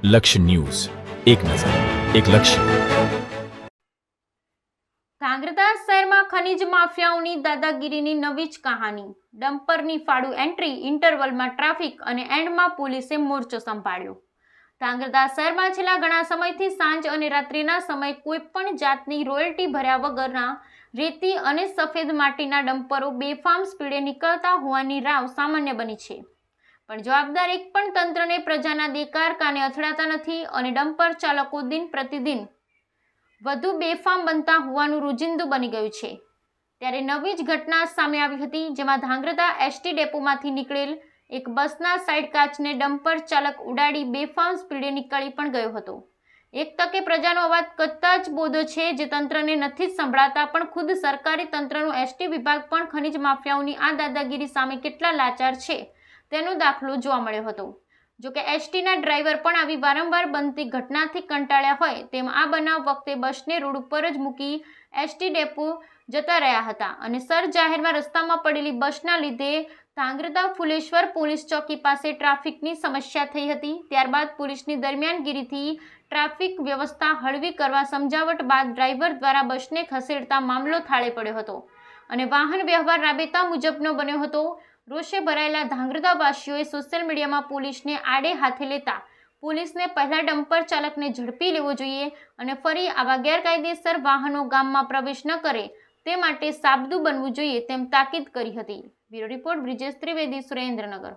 લક્ષ્ય ન્યૂઝ, એક નજર, એક લક્ષ્ય. ધ્રાંગધ્રા શહેરમાં ખનીજ માફિયાઓની દાદાગીરીની નવી જ કહાની. ડમ્પરની ફાળું એન્ટ્રી, ઇન્ટરવલમાં ટ્રાફિક અને એન્ડમાં પોલીસે મોરચો સંભાળ્યો. ધ્રાંગધ્રા શહેરમાં છેલ્લા ઘણા સમયથી સાંજ અને રાત્રિના સમયે કોઈપણ જાતની રોયલ્ટી ભર્યા વગરના રેતી અને સફેદ માટીના ડમ્પરો બેફામ સ્પીડે નીકળતા હોવાની રાવ સામાન્ય બની છે. પણ જવાબદાર એક પણ તંત્રને પ્રજાના દેકાર કાને અથડાતા નથી અને ડમ્પર ચાલકો દિન પ્રતિદિન વધુ બેફામ બનતા હોવાનું રોજિંદુ બની ગયું છે. ત્યારે નવી જ ઘટના સામે આવી હતી, જેમાં ધ્રાંગધ્રા એસટી ડેપોમાંથી નીકળેલ એક બસના સાઈડ કાચને ડમ્પર ચાલક ઉડાડી બેફામ સ્પીડે નીકળી પણ ગયો હતો. એક તકે પ્રજાનો અવાજ કદાચ બોધો છે, જે તંત્રને નથી જ સંભળાતા, પણ ખુદ સરકારી તંત્રનો એસટી વિભાગ પણ ખનીજ માફિયાઓની આ દાદાગીરી સામે કેટલા લાચાર છે તેનો દાખલો જોવા મળ્યો હતો. જોકે એસટીના ડ્રાઈવર પણ આવી વારંવાર બનતી ઘટનાથી કંટાળ્યા હોય તેમ આ બનાવ વખતે બસને રોડ ઉપર જ મૂકી એસટી ડેપો જતા રહ્યા હતા અને જાહેરમાં રસ્તામાં પડેલી બસના લીધે ધ્રાંગધ્રા ફુલેશ્વર પોલીસ ચોકી પાસે ટ્રાફિકની સમસ્યા થઈ હતી. ત્યારબાદ પોલીસની દરમિયાનગીરીથી ટ્રાફિક વ્યવસ્થા હળવી કરવા સમજાવટ બાદ ડ્રાઈવર દ્વારા બસને ખસેડતા મામલો થાળે પડ્યો હતો અને વાહન વ્યવહાર રાબેતા મુજબનો બન્યો હતો. રોષે ભરાયેલા ધ્રાંગધ્રાવાસીઓએ સોશિયલ મીડિયામાં પોલીસને આડે હાથે લેતા પોલીસને પહેલા ડમ્પર ચાલકને ઝડપી લેવો જોઈએ અને ફરી આવા ગેરકાયદેસર વાહનો ગામમાં પ્રવેશ ન કરે તે માટે સાબદું બનવું જોઈએ તેમ તાકીદ કરી હતી. Bureau report Brijesh Trivedi, Surendranagar.